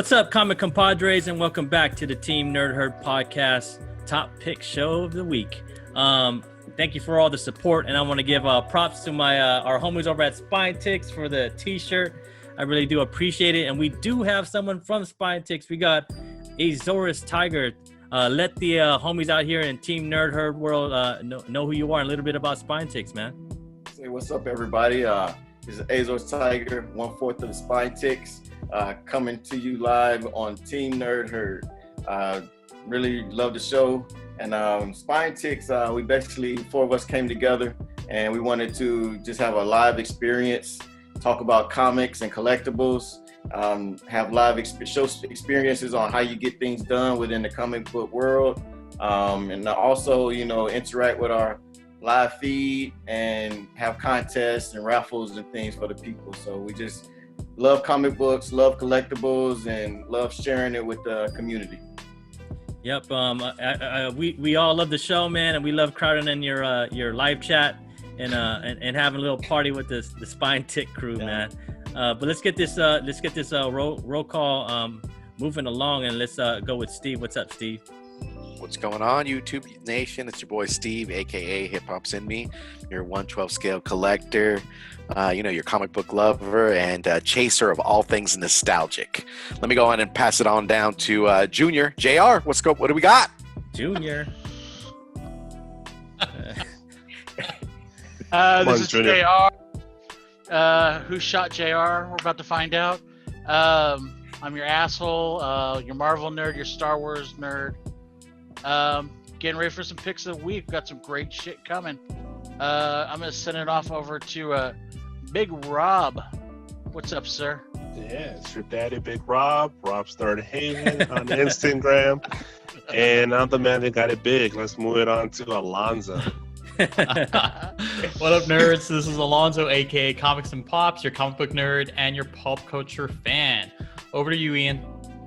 What's up, comic compadres, and welcome back to the Team Nerd Herd podcast top pick show of the week. Thank you for all the support, and I want to give props to my our homies over at Spine Ticks for the t-shirt. I really do appreciate it, and we do have someone from Spine Ticks. We got Azorus Tiger. Let the homies out here in Team Nerd Herd world know who you are and a little bit about Spine Ticks, man. Hey, what's up, everybody? This is Azorus Tiger, 1/4 of the Spine Ticks, coming to you live on Team Nerd Herd. Really love the show. And Spine Ticks, we basically, 4 of us came together and we wanted to just have a live experience, talk about comics and collectibles, have live show experiences on how you get things done within the comic book world, and also, you know, interact with our live feed and have contests and raffles and things for the people. So we just love comic books, love collectibles, and love sharing it with the community. Yep. We all love the show, man, and we love crowding in your live chat and having a little party with the Spine Tick crew, man. But let's get this roll call moving along, and let's go with Steve. What's up, Steve? What's going on, YouTube Nation? It's your boy Steve, aka Hip Hop's in Me, your 1/12 scale collector, your comic book lover and chaser of all things nostalgic. Let me go on and pass it on down to Junior. JR, what do we got? Junior. This is JR. Who shot JR? We're about to find out. I'm your asshole, your Marvel nerd, your Star Wars nerd. Getting ready for some picks of the week. Got some great shit coming. I'm gonna send it off over to Big Rob. What's up, sir? Yeah, it's your daddy, Big Rob. Rob's Third Haven on Instagram. And I'm the man that got it big. Let's move it on to Alonzo. What up, nerds? This is Alonzo, aka Comics and Pops, your comic book nerd and your pulp culture fan. Over to you, Ian.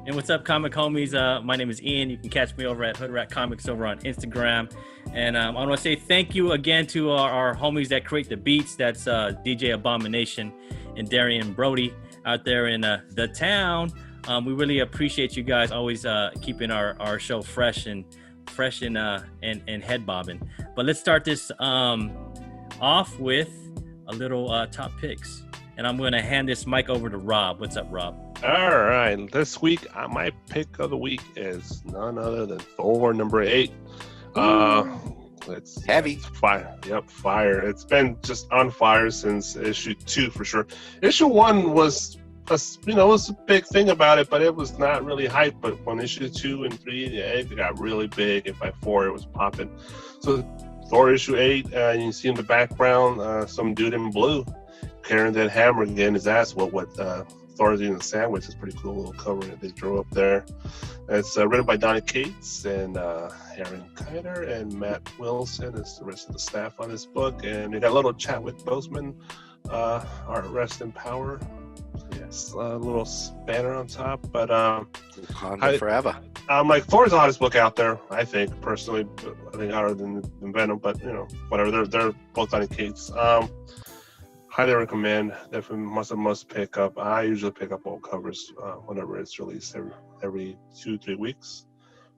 And what's up, comic homies? My name is Ian. You can catch me over at Hood Rat Comics over on Instagram. And I want to say thank you again to our homies that create the beats. That's DJ Abomination and Darian Brody out there in the town. We really appreciate you guys always keeping our show fresh and head bobbing. But let's start this off with a little top picks. And I'm going to hand this mic over to Rob. What's up, Rob? All right. This week, my pick of the week is none other than Thor number 8. It's heavy. Fire. Yep, fire. It's been just on fire since issue 2 for sure. Issue 1 was a big thing about it, but it was not really hype. But when issue 2 and 3, it got really big, and by 4, it was popping. So Thor issue 8, you see in the background some dude in blue carrying that hammer again, his ass. What Thor's eating a sandwich is pretty cool little cover that they drew up there. It's written by Donny Cates and Aaron Kiter and Matt Wilson is the rest of the staff on this book. And we got a little chat with Bozeman, our rest in power. Yes, a little banner on top, but forever. Like Thor's the hottest book out there, I think personally. I think hotter than Venom, but whatever. They're both Donny Cates. Highly recommend. Definitely must pick up. I usually pick up all covers whenever it's released every 2-3 weeks,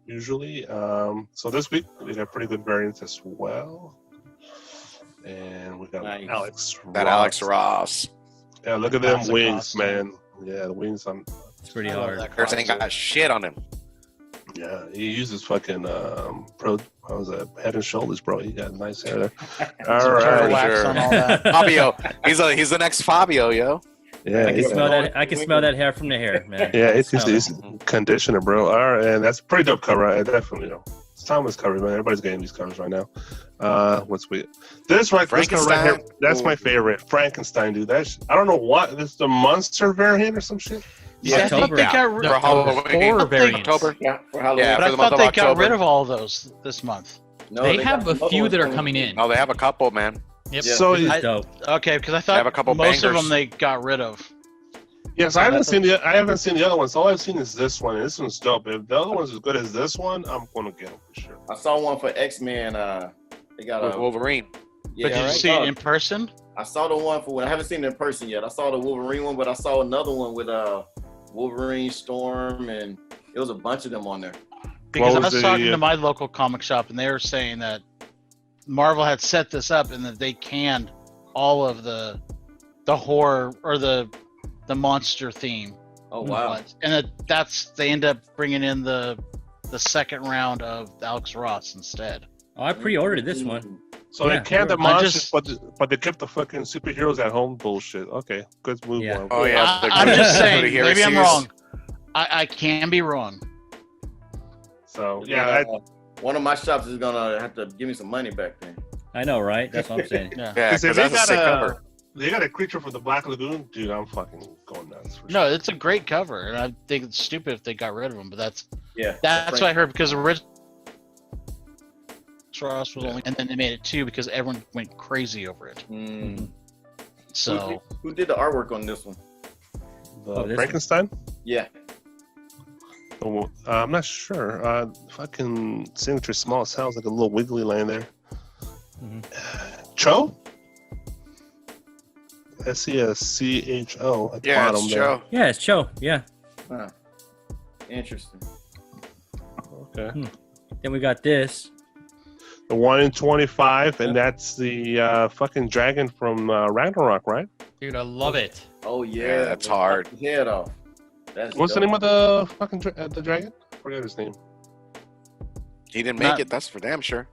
usually. So this week we got pretty good variants as well, and we got nice. Alex Ross. Yeah, look at them wings, man. Yeah, the wings on. It's pretty hard. Curse ain't got shit on him. Yeah, he uses fucking Head and Shoulders, bro. He got nice hair there. All right, sure. On all that. Fabio, he's the next Fabio, yo. Yeah, I can smell that hair from the hair, man. Yeah, it's conditioner, bro. All right, and that's a pretty dope cover. I definitely, it's Thomas cover, man. Everybody's getting these covers right now. This right here, that's my favorite. Frankenstein, dude. I don't know what. This is the monster variant or some shit. Yeah, I think they got rid of October. Yeah, for Halloween. But I thought they got rid of all of those this month. No, they have a few that are coming in. No, they have a couple, man. Yep. Yeah. So okay, because I thought most of them they got rid of. Yes, I haven't seen the other ones. All I've seen is this one. And this one's dope. If the other one's as good as this one, I'm gonna get them for sure. I saw one for X-Men. They got a Wolverine. Yeah, but did you see it in person? I saw the one for when I haven't seen it in person yet. I saw the Wolverine one, but I saw another one with Wolverine, Storm, and it was a bunch of them on there. Because I What was was talking the- to my local comic shop, and they were saying that Marvel had set this up, and that they canned all of the horror or the monster theme. Oh wow! ones. And they end up bringing in the second round of Alex Ross instead. Oh, I pre-ordered this one. So Yeah. they canned the I monsters, just- but they kept the fucking superheroes at home bullshit. Okay, good move. Yeah. Marvel. Oh yeah, the I'm just saying, superhero maybe I'm series. wrong. I can be wrong. So yeah, One of my shops is gonna have to give me some money back then. I know, right? That's what I'm saying. Yeah. Yeah, Because if because that's a sick cover. they got a creature from the Black Lagoon, dude, I'm fucking going nuts. For No, it's a great cover, and I think it's stupid if they got rid of him. But that's Yeah, what I heard, because original Ross was only, and then they made it 2 because everyone went crazy over it. Mm. So Who did the artwork on this one? Oh, this Frankenstein. Yeah. Oh, I'm not sure. Fucking signature small sounds like a little wiggly line there. Mhm. Cho? I see a CHO at the Yeah, bottom it's there. Joe. Yeah, it's Cho. Yeah. Huh. Interesting. Okay. Then we got this. The 1 in 25, and that's the fucking dragon from Ragnarok, right? Dude, I love it. Oh yeah, Yeah, that's they cut hard. his head off. That's What's the dope. name of the fucking the dragon? Forget his name. He didn't make Not- it. That's for damn sure.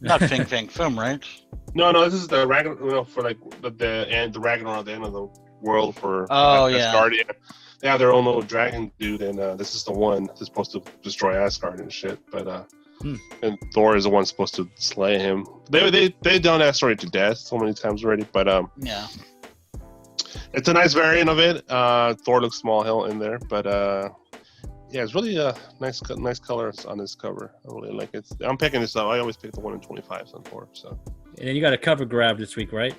not Fing Fang Foom, right? No, this is the Ragnarok, for like the Ragnarok, the end of the world for Oh, yeah. Asgardian. They have their own little dragon dude, and this is the one that's supposed to destroy Asgard and shit. But and Thor is the one supposed to slay him. They've done that story to death so many times already. But Yeah. it's a nice variant of it. Thor looks small hell in there, but yeah, it's really nice colors on this cover. I really like it. I'm picking this up. I always pick the 1 in 25 on Thor. So And then you got a cover grab this week, right?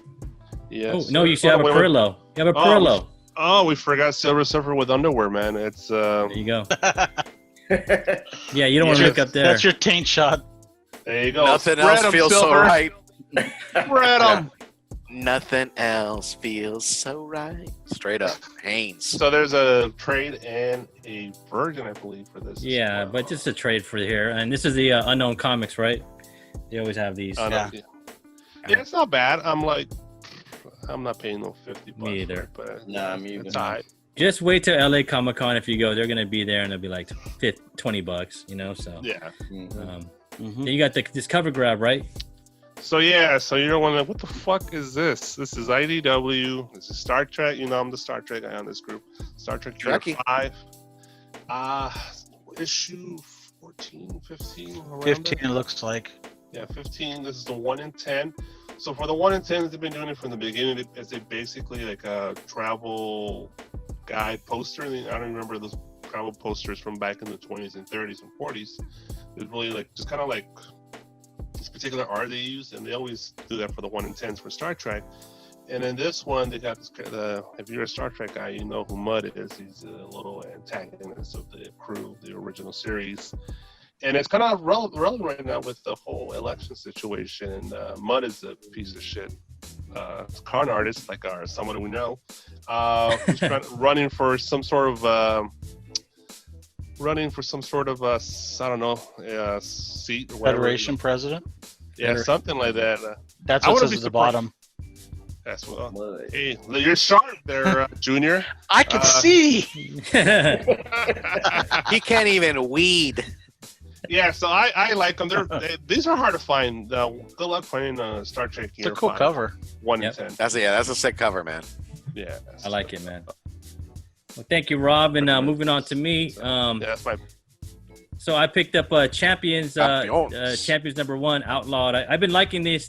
yeah. Oh, no, you should have a wait. Perillo. You have a Oh, Perillo. Oh, we forgot Silver Surfer with underwear, man. It's There you go. Yeah, you don't want to Yeah. look up there. That's your taint shot. there you go. Nothing Spread else 'em, feels so Silver. right. Spread 'em. Nothing else feels so right. Straight up, Haynes. So there's a trade and a version, I believe, for this. as Yeah, well. but just a trade for here. And this is the Unknown Comics, right? They always have these. Yeah, it's not bad. I'm not paying no $50. Me either. For it, but Nah, me it's either. alright. Just wait till LA Comic Con if you go. They're gonna be there and they'll be like $20, you know. So Yeah. then you got this cover grab, right? So yeah, so you're wondering, what the fuck is this? This is IDW. This is Star Trek. You know, I'm the Star Trek guy on this group. Star Trek Year Trekkie. 5. Issue 14, 15, around 15, there? it looks like. Yeah, 15. This is the 1 in 10. So for the 1 in 10, they've been doing it from the beginning. It's a basically like a travel guide poster. I don't remember those travel posters from back in the 20s and 30s and 40s. It's really like just kind of like this particular art they use, and they always do that for the 1 in 10s for Star Trek. And in this one, they got this. If you're a Star Trek guy, you know who Mudd is. He's a little antagonist of the crew, the original series. And it's kind of relevant right now with the whole election situation. And Mudd is a piece of shit con artist, like someone we know, who's running for some sort of I don't know, seat or whatever. Federation president. Yeah, something like that. That's I what wouldn't says be at the bottom. That's what. Mud. Hey, you're sharp there, Junior. I can see. He can't even weed. Yeah, so I like them. These are hard to find. Good luck finding Star Trek. It's a cool cover. 1 Yep. in 10. That's a sick cover, man. Yeah, I like it, man. Well, thank you, Rob. And moving on to me. Yeah, that's my. So I picked up Champions Champions. Champions #1 Outlawed. I've been liking this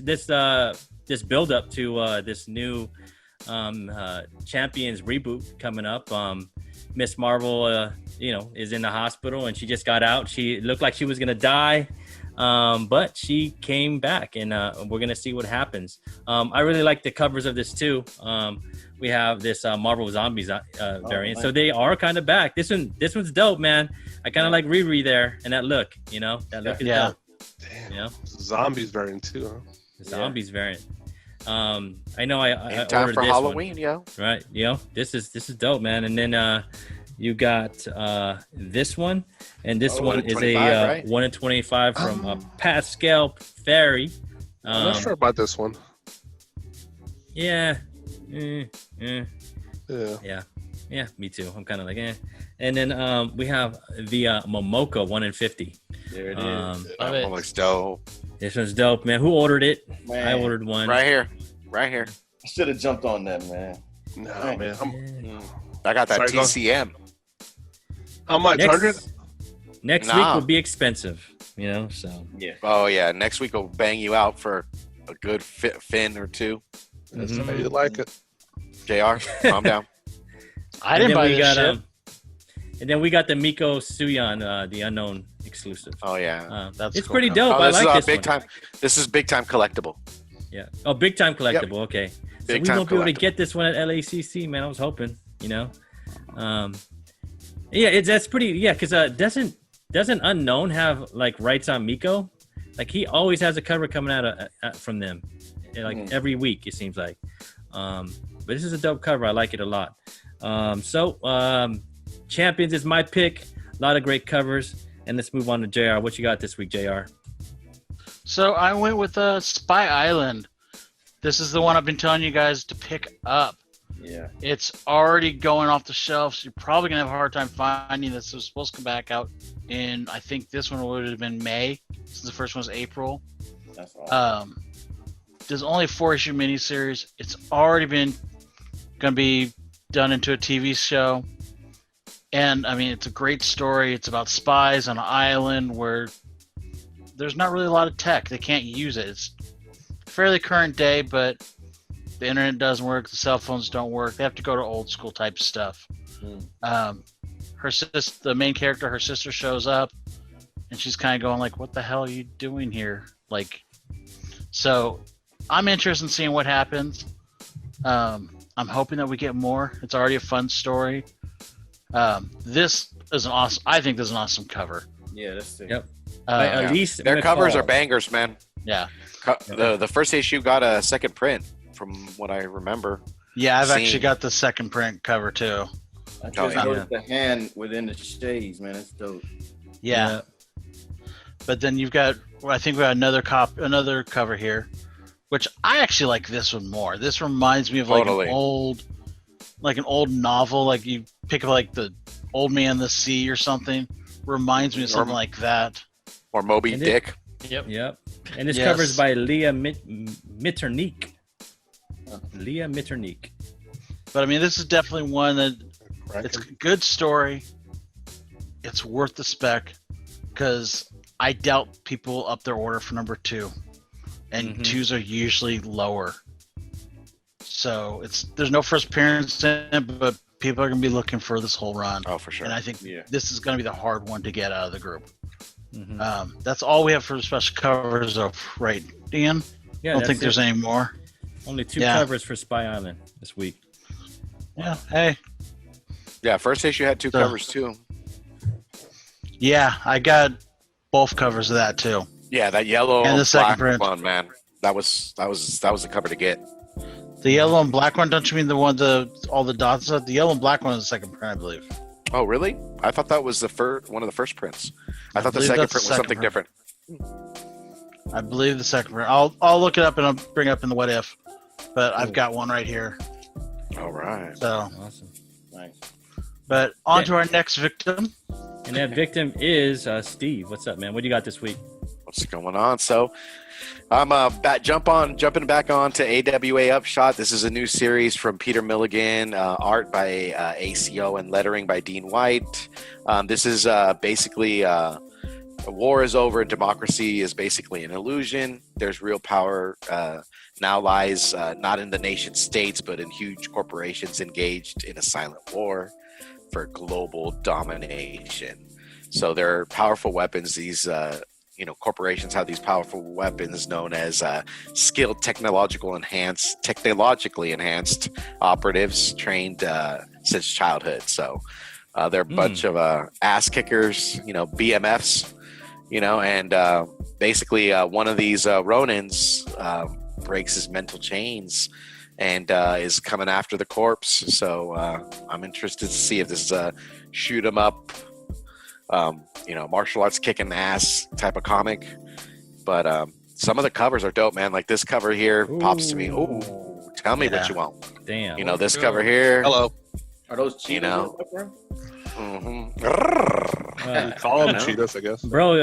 build up to this new Champions reboot coming up. Miss Marvel, is in the hospital and she just got out. She looked like she was gonna die, but she came back, and we're gonna see what happens. I really like the covers of this too. We have this Marvel Zombies variant, so they are kind of back. This one's dope, man. I kind of like Riri there, and that look, that look is Yeah. dope. Damn. Zombies variant too, huh? The Zombies variant. I know I In time ordered for this Halloween, yo. one, right? This is dope, man. And then you got this one, and this one is 125, a right? 1 in 25 from Pascal Ferry. I'm not sure about this one. Yeah. Yeah. Yeah, me too. I'm kind of like, eh. And then we have the Momoko 1 in 50. There it is. Love it. That looks dope. This one's dope, man. Who ordered it? Man, I ordered one. Right here. I should have jumped on that, man. No, Right. man. I got that Sorry, go on. TCM. How much? 100? Next Nah. week will be expensive, so. Yeah. Oh yeah, next week we'll bang you out for a good fin or two. That's Mhm. the way you like it. JR, calm down. I didn't buy we this got, shit. and then we got the Miko Suyan, the unknown exclusive. Oh yeah. That's It's cool. pretty dope. Oh, I this is like our this big one. time. This is big time collectible. Yeah. Oh, big time collectible. Okay. So Big we time won't be able to collectible. get this one at LACC, man. I was hoping, Yeah, that's pretty. Yeah, because doesn't Unknown have like rights on Miko? Like he always has a cover coming out from them, like every week it seems like. But this is a dope cover. I like it a lot. Champions is my pick. A lot of great covers. And let's move on to JR. What you got this week, JR? So I went with Spy Island. This is the one I've been telling you guys to pick up. Yeah. It's already going off the shelves. You're probably gonna have a hard time finding this. It was supposed to come back out in, I think this one would have been May, since the first one was April. That's awesome. There's only a 4-issue miniseries. It's already been gonna be done into a TV show, and I mean it's a great story. It's about spies on an island where there's not really a lot of tech. They can't use it. It's fairly current day, but the internet doesn't work. The cell phones don't work. They have to go to old school type stuff. Her sister, the main character, her sister shows up, and she's kind of going like, "What the hell are you doing here?" Like, so I'm interested in seeing what happens. I'm hoping that we get more. It's already a fun story. This is an awesome. I think this is an awesome cover. Yeah, that's sick. Yep. Uh, At least Their covers are McCall. bangers, man. yeah, The first issue got a second print, from what I remember. yeah. I've actually Scene. got the second print cover too. I just Oh, yeah. noticed the hand within the shades, man. That's dope. Yeah. But then you've got, well, I think we got another cover here, which I actually like this one more. This reminds me of like Totally. an old novel, like you pick up like the Old Man the Sea or something. Reminds me of something like that. Or Moby And it- Dick. Yep. And this Yes. cover's by Leah Mitternick. Leah Mitternick. But I mean, this is definitely one that it's a good story. It's worth the spec because I doubt people up their order for number 2, and Mhm. 2s are usually lower. So there's no first appearance in it, but people are gonna be looking for this whole run, Oh, for sure. and I think Yeah. this is gonna be the hard one to get out of the group. Mhm. That's all we have for the special covers, though, right, Dan? Yeah, I don't that's think there's it. any more. Only 2 Yeah. covers for Spy Island this week. Yeah. Hey. Yeah, first issue had 2 So- covers too. Yeah, I got both covers of that too. Yeah, that yellow And the second black print. one, man. That was the cover to get. The yellow and black one, don't you mean the one all the dots? The yellow and black one is the second print, I believe. Oh, really? I thought that was the one of the first prints. I thought the believe second that's the print was something second different. I believe the second print. I'll look it up and I'll bring it up in the what if. But I've got one right here. All right. So, Awesome. Nice. but on to our next victim. And that victim is Steve. What's up, man? What do you got this week? What's going on? So I'm jumping back on to AWA Upshot. This is a new series from Peter Milligan, art by ACO and lettering by Dean White. This is basically war is over and democracy is basically an illusion. There's real power now lies not in the nation states, but in huge corporations engaged in a silent war for global domination. So there are powerful weapons. These corporations have these powerful weapons known as skilled technologically enhanced operatives trained since childhood. So they're a bunch of ass kickers, BMFs, and basically one of these Ronins breaks his mental chains and is coming after the corpse. So I'm interested to see if this is a shoot 'em up, martial arts kicking ass type of comic. But some of the covers are dope, man. Like this cover here pops to me. Ooh, tell me what you want. Damn. This cover here. Hello. Are those cheetahs? Call them cheetahs, I guess. Bro,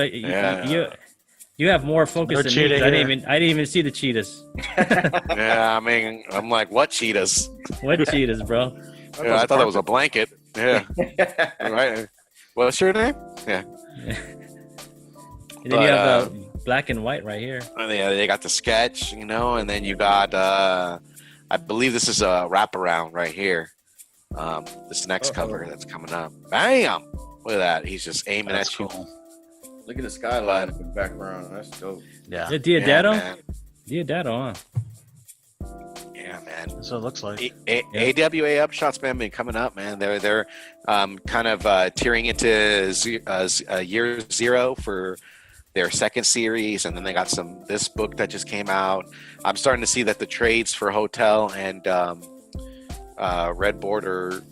you have more focus than me. I didn't even see the cheetahs. Yeah, I mean, I'm like, what cheetahs? What cheetahs, bro? Yeah, I thought it was a blanket. Yeah. Right. What's your name? Yeah. And then you have black and white right here. Yeah, they got the sketch, and then you got, I believe this is a wraparound right here. This next cover that's coming up. Bam! Look at that. He's just aiming at you. Look at the skyline in the background. That's dope. Yeah. Is it Diodato? Diodato, huh? Yeah, man. That's what it looks like. AWA Upshots, man, been coming up, man. They're kind of tearing into year 0 for their second series, and then they got this book that just came out. I'm starting to see that the trades for Hotel and Red Border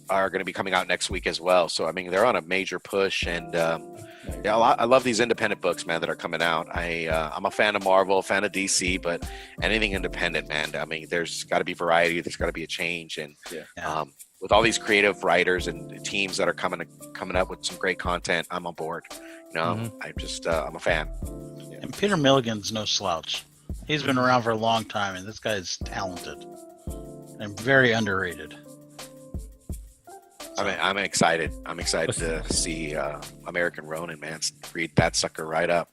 are going to be coming out next week as well. So I mean, they're on a major push, and I love these independent books, man, that are coming out. I'm a fan of Marvel, fan of DC, but anything independent, man. I mean, there's got to be variety. There's got to be a change, and with all these creative writers and teams that are coming up with some great content, I'm on board. I'm a fan. And Peter Milligan's no slouch. He's been around for a long time, and this guy's talented and very underrated. I'm excited. I'm excited to see American Ronin, man. Read that sucker right up.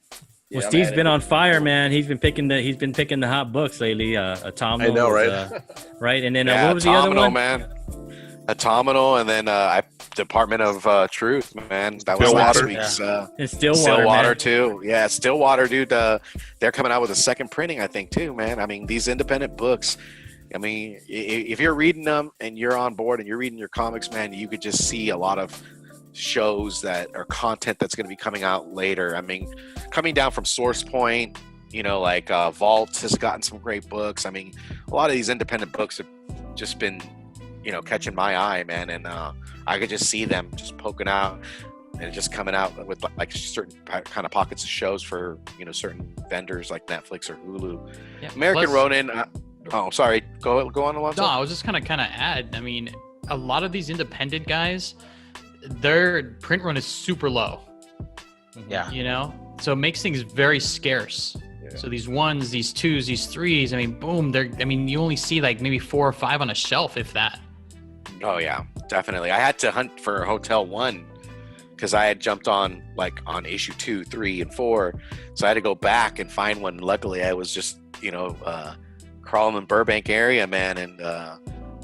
Well, Steve's been on fire, man. He's been picking the hot books lately. Autumnal. I know, right? Right, and then what was the other one? Man. Autumnal, and then Department of Truth, man. That was last week's. And Stillwater too. Yeah, Stillwater, dude. They're coming out with a second printing, I think, too, man. I mean, these independent books. I mean, if you're reading them and you're on board and you're reading your comics, man, you could just see a lot of shows that are content that's going to be coming out later. I mean, coming down from Source Point, like Vault has gotten some great books. I mean, a lot of these independent books have just been, catching my eye, man. And I could just see them just poking out and just coming out with like certain kind of pockets of shows for, certain vendors like Netflix or Hulu. Yeah, American Ronin. Oh, sorry. Go on, Alonso. No, I was just kind of add. I mean, a lot of these independent guys, their print run is super low. Yeah. So it makes things very scarce. Yeah. So these 1s, these 2s, these 3s, I mean, boom, you only see like maybe 4 or 5 on a shelf, if that. Oh yeah, definitely. I had to hunt for Hotel 1 because I had jumped on issue 2, 3, and 4. So I had to go back and find one. Luckily, I was just, crawling in Burbank area, man, and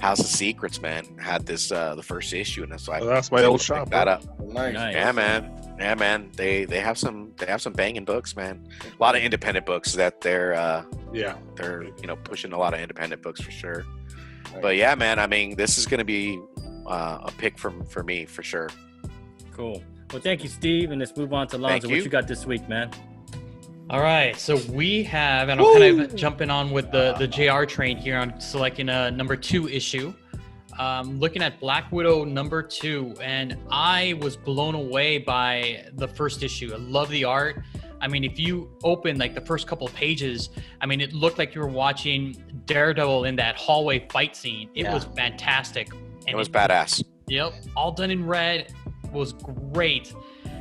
House of Secrets, man, had this the first issue, and so that's my old shop. That up. Nice. Yeah, man. They have some banging books, man. A lot of independent books that they're pushing a lot of independent books for sure. Right. But yeah, man, I mean, this is gonna be a pick for me for sure. Cool. Well, thank you, Steve, and let's move on to Lonzo. What you got this week, man? All right, so we have, and I'm kind of jumping on with the JR train here on selecting a number 2 issue. Looking at Black Widow number 2, and I was blown away by the first issue. I love the art. I mean, if you open like the first couple of pages, I mean, it looked like you were watching Daredevil in that hallway fight scene. It was fantastic. And it was badass. Yep, all done in red, was great.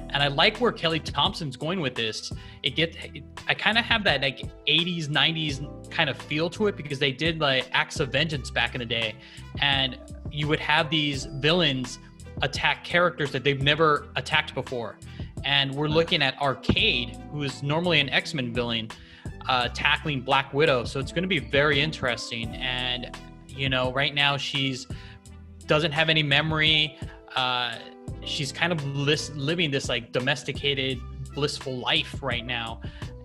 And I like where Kelly Thompson's going with this. I kind of have that like 80s, 90s kind of feel to it because they did like Acts of Vengeance back in the day. And you would have these villains attack characters that they've never attacked before. And we're looking at Arcade, who is normally an X-Men villain, tackling Black Widow. So it's going to be very interesting. And, right now doesn't have any memory. She's kind of living this like domesticated, blissful life right now,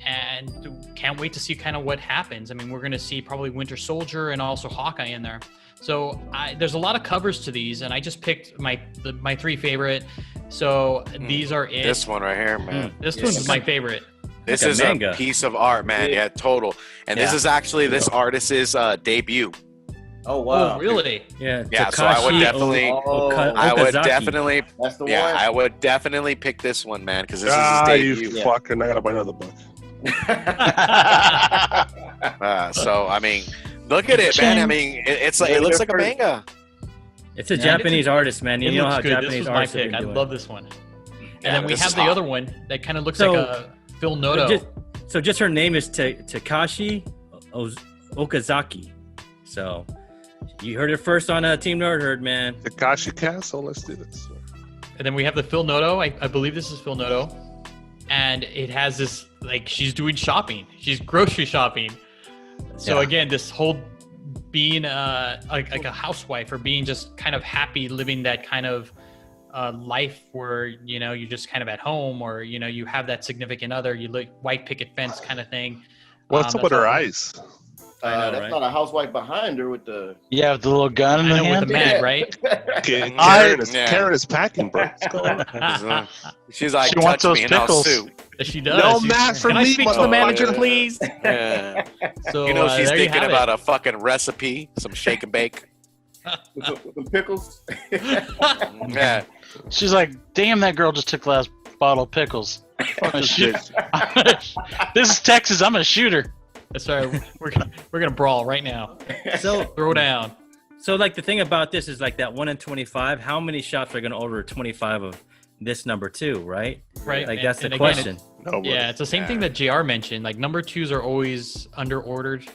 and can't wait to see kind of what happens. I mean, we're going to see probably Winter Soldier and also Hawkeye in there. So there's a lot of covers to these, and I just picked my 3 favorite. So these are it. This one right here, man. This one's my favorite. This Like a is manga. a piece of art, man. Yeah, total. And this Yeah. is actually this artist's debut. Oh wow. Oh, really? Yeah. Yeah, so I would Takashi definitely- I would Okazaki. definitely, That's the yeah, one. I would definitely pick this one, man, because this Ah, is you his debut. Yeah. fucking! I gotta buy another book. So I mean, look at it, man. I mean, it looks like a manga. It's a Yeah, Japanese artist, man. You It know looks how good. Japanese This was my artists have pick. been I doing. love this one. And Yeah, then we this have is the hot. other one that kind of looks So- like a Phil Noto. So just her name is Takashi Okazaki. So you heard it first on Team Nerd Herd, man. Takashi Castle. Let's do this. And then we have the Phil Noto. I believe this is Phil Noto. And it has this, like, she's doing shopping. She's grocery shopping. So Yeah. again, this whole being like a housewife, or being just kind of happy living that kind of life where, you know, you're just kind of at home, or, you know, you have that significant other, you look white picket fence kind of thing. What's up with that's her all- eyes? I know, That's right? not a housewife behind her with the. Yeah, with the little gun in I the know, with hand. the mat, right? Okay, I- Karen is packing, bro. What's going on? She's like, She wants touch those me and I'll pickles. sue. She does. No She- mat for Can I me, speak to the manager, motherfucker. please? Yeah. So You know, she's there you thinking have about it. a fucking recipe, some shake and bake. with some pickles. Yeah. She's like, damn, that girl just took the last bottle of pickles. I'm gonna shoot. This is Texas. I'm gonna shoot her. That's right. We're gonna brawl right now. So Throw down. So, like, the thing about this is, like, that 1 in 25, how many shops are going to order 25 of this number 2, right? Right. Like, And- that's the and again, question. Nobody. Yeah, it's the same thing that JR mentioned. Like, number 2s are always under ordered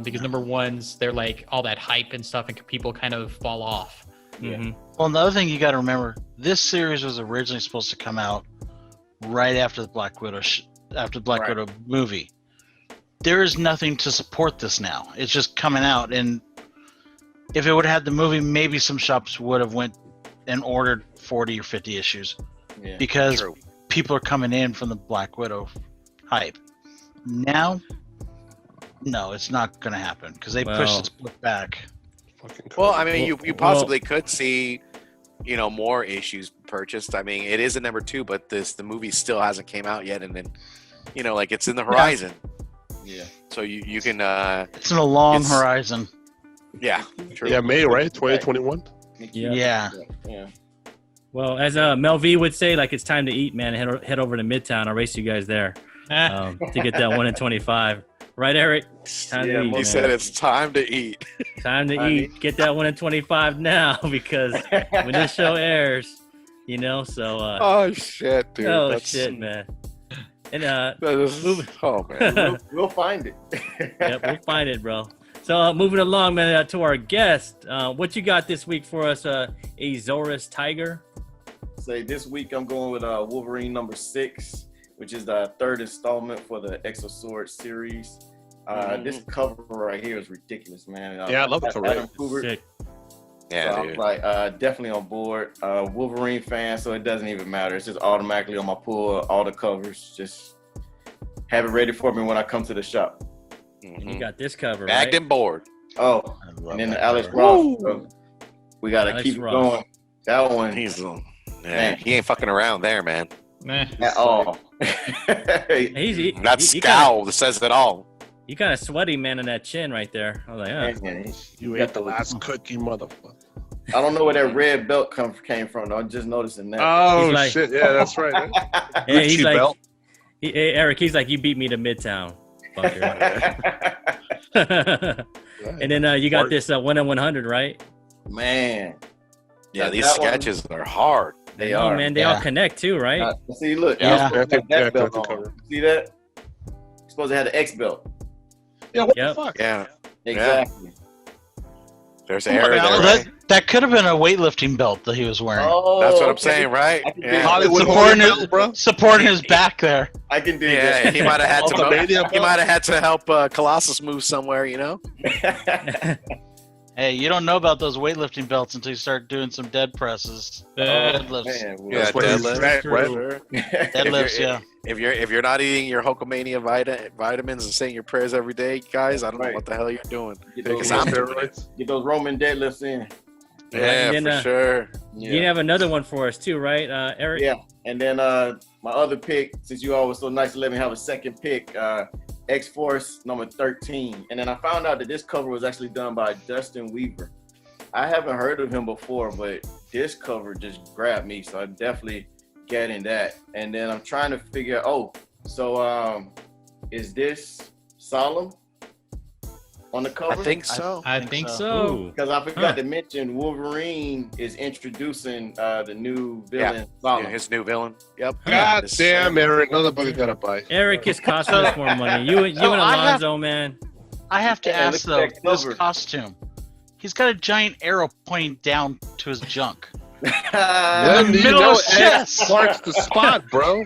because number 1s, they're like all that hype and stuff, and people kind of fall off. Mhm. Well, another thing you got to remember: this series was originally supposed to come out right after the Black Widow, Right. Widow movie. There is nothing to support this now. It's just coming out, and if it would have had the movie, maybe some shops would have went and ordered 40 or 50 issues Yeah. because True. people are coming in from the Black Widow hype. Now, no, it's not going to happen because they pushed Well- this book back. Fucking Well, crazy. I mean, you Well- possibly could see, you know, more issues purchased. I mean, it is a number 2, but the movie still hasn't came out yet, and then, you know, like it's in the horizon. Yeah. So you can, It's in a long It's- horizon. yeah, true. Yeah, May, right? 2021. Yeah. Yeah. Yeah. Well, as Mel V would say, like, it's time to eat, man. Head over to Midtown. I'll race you guys there to get that 1 in 25. Right, Eric? Time Yeah, to eat, He man. said it's time to eat. Time to Time to eat. Get that 1 in 25 now, because when this show airs, you know, so Oh shit, dude. oh That's- shit, man. And that is- Move- oh man. We'll find it. yep, we'll find it, bro. So moving along, man, to our guest. What you got this week for us, Azorus Tiger? Say this week I'm going with Wolverine number 6, which is the 3rd installment for the Exosword series. This cover right here is ridiculous, man. Yeah, I love the cover. Adam Kubert. Sick. Yeah, So I'm dude. like definitely on board. Wolverine fan, so it doesn't even matter. It's just automatically on my pull. All the covers, just have it ready for me when I come to the shop. And you Mhm. got this cover, Bagged right? and bored. Oh, I love and then that the Alex cover. Ross. So we gotta Alex keep it Ross. going. That one He's Man. he ain't fucking around there, man. Meh. at all. That scowl that says it all. You kind of sweaty, man, in that chin right there. I was like, Man, You got ate the the- last cookie, motherfucker. I don't know where that red belt came from. Though. I'm just noticing that. Oh He's like- shit! Yeah, that's right. yeah, he's Gucci like, belt. hey, Eric, he's like, you beat me to Midtown, fucker. And then you got Mark. this 1 in 100, right? Man, Yeah, Yeah, these that one- sketches are hard. they Oh, are. man, they all Yeah. connect too, right? See, look. Yeah. you're supposed to I think- have yeah, that belt I think on. cover. See that? You're supposed to have the X belt. Yeah, what Yep. the fuck? Yeah, Exactly. there's Oh my error God, there. Well, Right? that could have been a weightlifting belt that he was wearing. Oh, That's what I'm okay. saying, right? I can do Yeah. Hollywood Supporting Holy his, belt, bro. supporting his back there. I can do Yeah, he might have had to. Ultimania He might have had to help Colossus move somewhere, you know. that. Hey, you don't know about those weightlifting belts until you start doing some dead presses. Deadlifts. Man, well, Yeah, That's what he's deadlift. at, right? Sure. Deadlifts, yeah. If you're not eating your Hulkamania vitamins and saying your prayers every day, guys, I don't know Right. what the hell you're doing. Get Taking those, I'm those doing steroids. get those Roman deadlifts in. Yeah, and then, for sure. You have another one for us too, right, Eric? Yeah, and then my other pick, since you all were so nice to let me have a second pick, X-Force number 13. And then I found out that this cover was actually done by Dustin Weaver. I haven't heard of him before, but this cover just grabbed me, so I'm definitely getting that. And then I'm trying to figure out, is this Solemn on the cover? I think so. I think so. Because I forgot to mention Wolverine is introducing the new villain, Solemn. Yeah, his new villain. Yep. God damn, Eric, another buggy got to buy. Eric is costing us more money. You and Alonzo, man. I have to Yeah, ask look at though, that this cover. costume. He's got a giant arrow pointing down to his junk. Then the middle of his chest. Marks the spot, bro.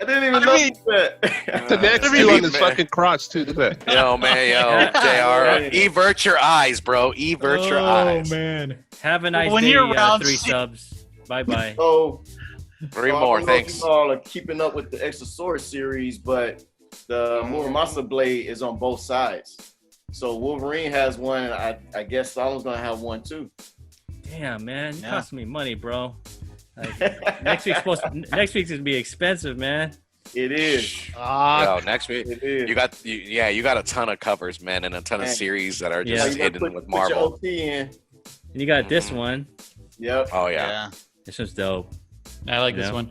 I didn't even I know mean- that. The next two on his fucking crotch too. Look at that. Yo, man, yo, JR. Evert your eyes, bro. Evert your eyes. Man. Have a nice When day, you're around 3 six- subs. Bye-bye. So, 3 I more, don't know if thanks. You all are keeping up with the Exosaurus series, but the Muramasa blade is on both sides. So Wolverine has one. I guess Solemn's gonna have one too. Damn, man. You Yeah. costing me money, bro. Like, next week's gonna be expensive, man. It is. Yo, next week. It is. You got a ton of covers, man, and a ton of Man. series that are Yeah. just You gotta hidden with put your Marvel. OT in. And you got this one. Yep. Oh yeah. This one's dope. I like this Yeah. one.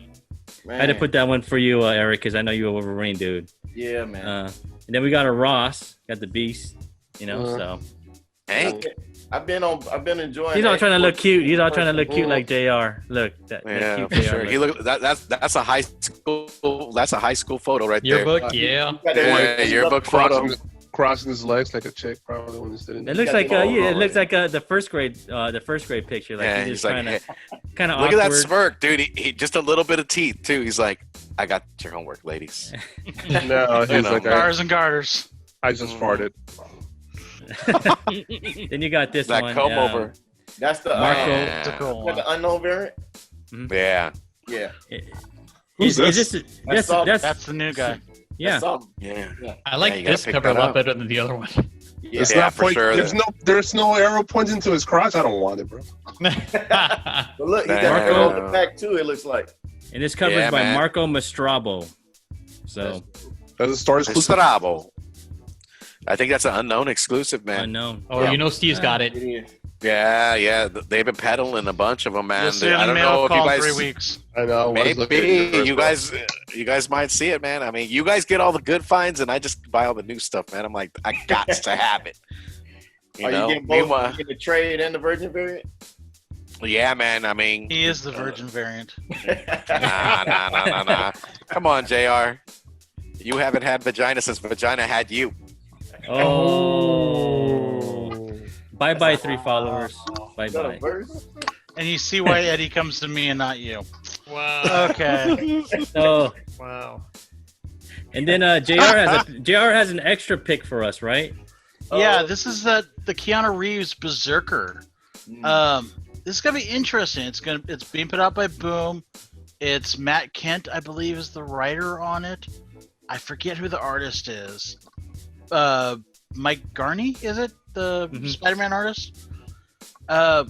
Man. I had to put that one for you, Eric, because I know you're a Wolverine dude. Yeah, man. And then we got a Ross, got the Beast, so. Hank. I've been enjoying. He's all trying to look X-Force. cute. He's all trying to look cute like JR. Look, that Yeah, cute for JR sure. He look that's a high school. That's a high school photo right there. Yearbook, yeah. You got that Yeah, one- yearbook photo. Crossing his legs like a chick, probably when he's sitting. It looks got like the it looks like the first grade picture. Like Yeah, he's just he's like, kind of Look awkward. at that smirk, dude. He just a little bit of teeth too. He's like, I got your homework, ladies. No, he's like, Garters and garters. I just farted. Then you got this That one. comb over. That's the Marco. It's a Yeah. cool like one. the unknown variant. Yeah. Yeah. Who's Is this? this That's that's That's the new guy. yeah. That's something. Yeah. I like Yeah, you gotta this pick cover a that lot up. better than the other one. Yeah. It's Yeah, not for sure. There's no arrow pointing to his crotch. I don't want it, bro. But look, he got Marco. the back too. It looks like. And this cover is Yeah, by man. Marco Mastrabo. So Does it start exclusive? Strabo. I think that's an unknown exclusive, man. unknown. Oh, you know Steve's got it. It is. Yeah. They've been peddling a bunch of them, man. You'll see it I in the don't know mail if you call in guys. 3 weeks. I know. I was looking at Maybe yours, you bro. guys might see it, man. I mean, you guys get all the good finds, and I just buy all the new stuff, man. I'm like, I got to have it. You Are know, you getting both? Meanwhile- You getting the trade and the virgin variant? yeah, man. I mean, He is the virgin variant. nah. Come on, Jr. You haven't had vagina since vagina had you. Oh. Bye 3 followers. Bye Is that a bye. verse? And you see why Eddie comes to me and not you. Wow. Okay. Oh, Wow. and then JR has an extra pick for us, right? Yeah, this is the Keanu Reeves Berserker. This is gonna be interesting. It's being put out by Boom. It's Matt Kent, I believe, is the writer on it. I forget who the artist is. Mike Garney, is it the Mhm. Spider-Man artist? But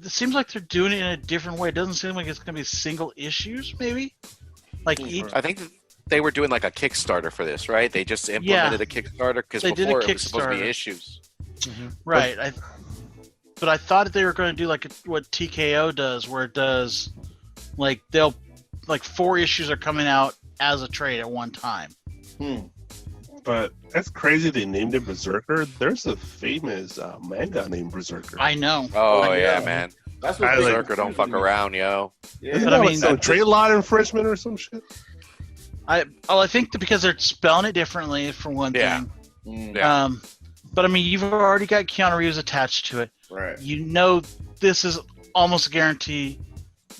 it seems like they're doing it in a different way. It doesn't seem like it's gonna be single issues, maybe. Like each. I think they were doing like a Kickstarter for this, right? They just implemented a Kickstarter because They did a before it was supposed to be Kickstarter. issues. Right. But I thought they were going to do like what TKO does, where it does like 4 issues are coming out as a trade at one time. But that's crazy. They named it Berserker. There's a famous manga named Berserker. I know. Oh I yeah, know. man. That's what I like- Berserker don't fuck around, yo. Yeah. Isn't But I that mean, like some trade law infringement or some shit? I think that because they're spelling it differently for one Yeah. thing. Yeah. But I mean, you've already got Keanu Reeves attached to it. Right. You know, this is almost a guarantee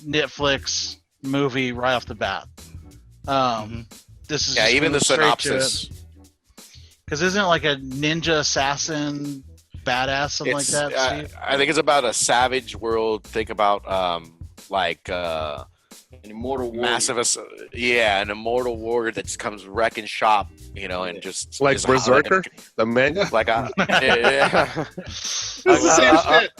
Netflix movie right off the bat. This is Yeah, even the synopsis. synopsis. Because isn't it like a ninja assassin badass, something like that, Steve? I think it's about a savage world. Think about like An immortal warrior. massive, an immortal warrior that just comes wrecking shop, and just Like just Berserker, the manga. like a yeah. It's the same shit.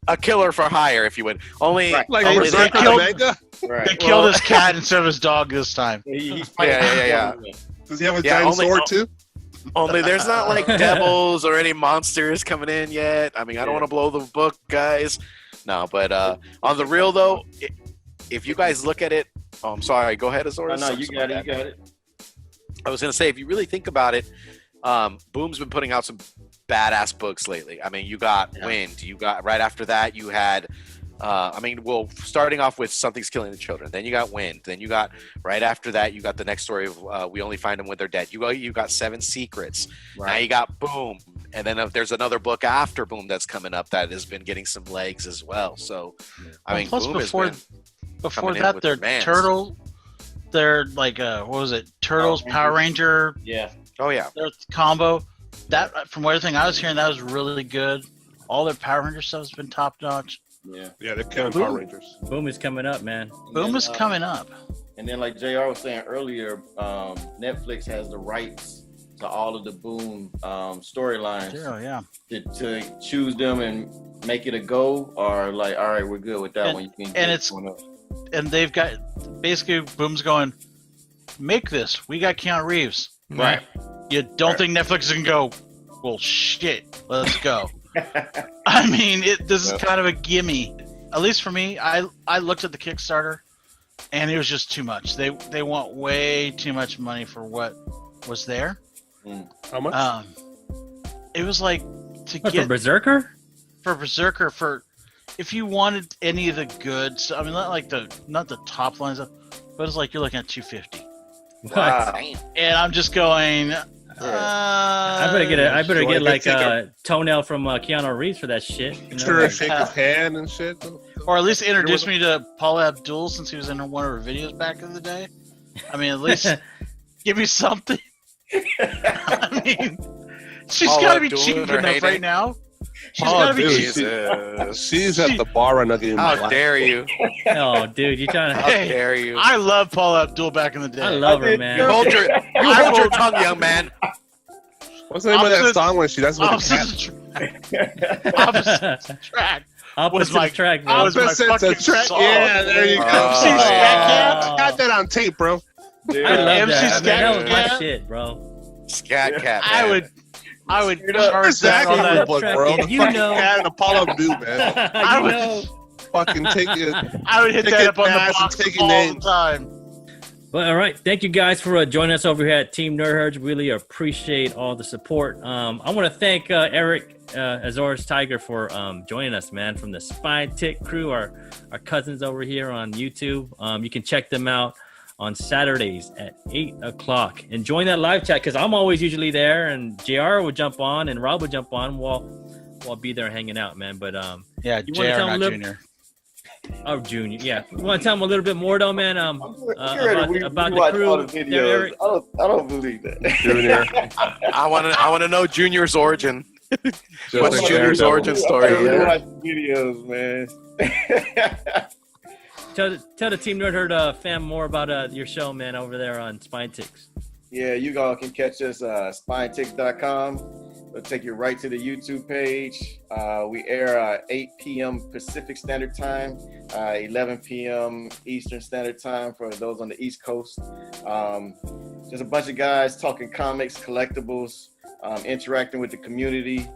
a killer for hire, if you would. Only Right. Like They Berserk killed- manga? Right. They killed his cat instead of his dog this time. He's Yeah. Does he have a Yeah, giant only- sword too? Only there's not like devils or any monsters coming in yet. I mean, I don't want to blow the book, guys. No, but on the real though, if you guys look at it, oh, I'm sorry. Go ahead, Azores. No, you got it. You got it. I was gonna say, if you really think about it, Boom's been putting out some badass books lately. I mean, you got Wind. You got right after that, you had. Starting off with Something's Killing the Children. Then you got Wind. Then you got right after that, you got the next story of We Only Find Them When They're Dead. You got Seven Secrets. Right. Now you got Boom, and then there's another book after Boom that's coming up that has been getting some legs as well. So, I mean, Plus, Boom before has been before coming in that, with their demands. they're like what was it? Turtles, Power Ranger, Yeah. Oh yeah, their combo. That from everything I was hearing, that was really good. All their Power Ranger stuff has been top notch. Yeah. Yeah, they're killing Power Rangers. Boom is coming up, man. Boom And, is coming up. And then, like JR was saying earlier, Netflix has the rights to all of the Boom storylines Zero, yeah. to choose them and make it a go, or like, all right, we're good with that And- one. You can and get it's- one up. And they've got basically Boom's going, make this. We got Keanu Reeves. Right. You don't think Netflix can go, well, shit, let's go. I mean, this is kind of a gimme. At least for me, I looked at the Kickstarter, and it was just too much. They want way too much money for what was there. How much? It was like to What, get for Berserker? for Berserker for if you wanted any of the goods. I mean, not the top lines, but it's like you're looking at $250, Wow. and I'm just going. I better So get I like could take a toenail from Keanu Reeves for that shit. You know? Sure, Like, shake his hand and shit. Or at least introduce me to Paula Abdul since he was in one of her videos back in the day. I mean, at least give me something. I mean, she's Paula got to be Abdul cheap in her enough heyday. right now. She's Oh, got to be dude, cheap. Jesus. She's at the bar right now getting How black. dare you? oh, dude, you're trying to. How Hey, dare you? I love Paula Abdul back in the day. I love I her, did man. too. Hold your tongue, young man. What's the name of that Opposite- song when she does with the cat? Opposite track. Opposite my- track, bro. I was my Opposites fucking attract- song. Yeah, there you go. Oh. MC Scat Oh. Cat. Got that on tape, bro. Dude, I love MC that. I mean, that was my Scat. shit, bro. Scat cat. I man. would Straight up. charge Where's that that on comic that. book, track bro? it. The You fucking know. cat and Apollo Abdul, man. I you would- know. Fucking take it. I would hit Take that it up on the fast and box take it all name. the time. Well, all right. Thank you guys for joining us over here at Team Nerd Herds. Really appreciate all the support. I want to thank Eric Azores Tiger for joining us, man, from the Spine Tick crew, our cousins over here on YouTube. You can check them out on Saturdays at 8 o'clock. And join that live chat because I'm always usually there, and JR will jump on and Rob will jump on. We'll be there hanging out, man. But Yeah, You JR, wanna tell not him a little- Junior. oh, Junior, yeah. You want to tell them a little bit more, though, man? I'm sure About the watch crew, all the there, videos. Eric. I don't believe that. Junior. I want to know Junior's origin. What's Just Junior's like origin I story? really Yeah. watch videos, man. Tell the Team Nerd Herd fam more about your show, man, over there on Spine Ticks. Yeah, you all can catch us spinetick.com. It'll take you right to the YouTube page. We air 8 p.m. Pacific Standard Time, 11 p.m. Eastern Standard Time for those on the East Coast. Just a bunch of guys talking comics, collectibles, interacting with the community,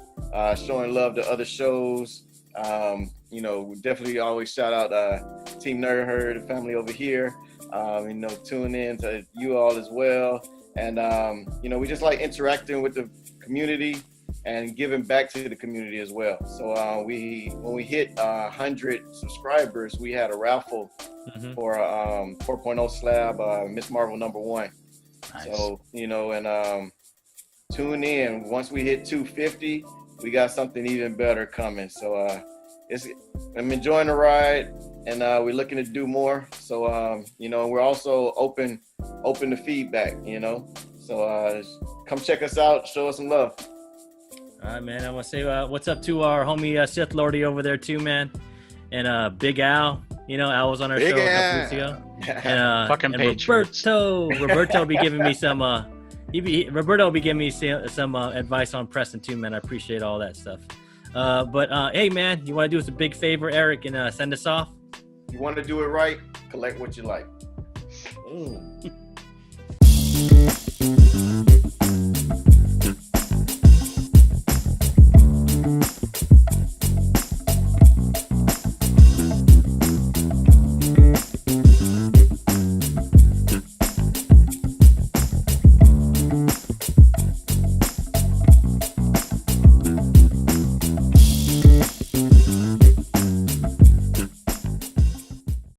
showing love to other shows. We definitely always shout out Team Nerd Herd, the family over here. Tune in to you all as well. And, we just like interacting with the community and giving back to the community as well. So when we hit 100 subscribers, we had a raffle for 4.0 slab, Miss Marvel #1. Nice. So, tune in. Once we hit 250, we got something even better coming. So I'm enjoying the ride, and we're looking to do more. So, we're also open to feedback, So come check us out, show us some love. All right, man. I want to say what's up to our homie Sith Lordy over there too, man, and Big Al. Al was on our Big show a Al. couple weeks ago. And, Fucking and Patriots. Roberto will be giving me some. Roberto will be giving me some advice on Preston too, man. I appreciate all that stuff. But hey, man, you want to do us a big favor, Eric, and send us off? You want to do it right, collect what you like.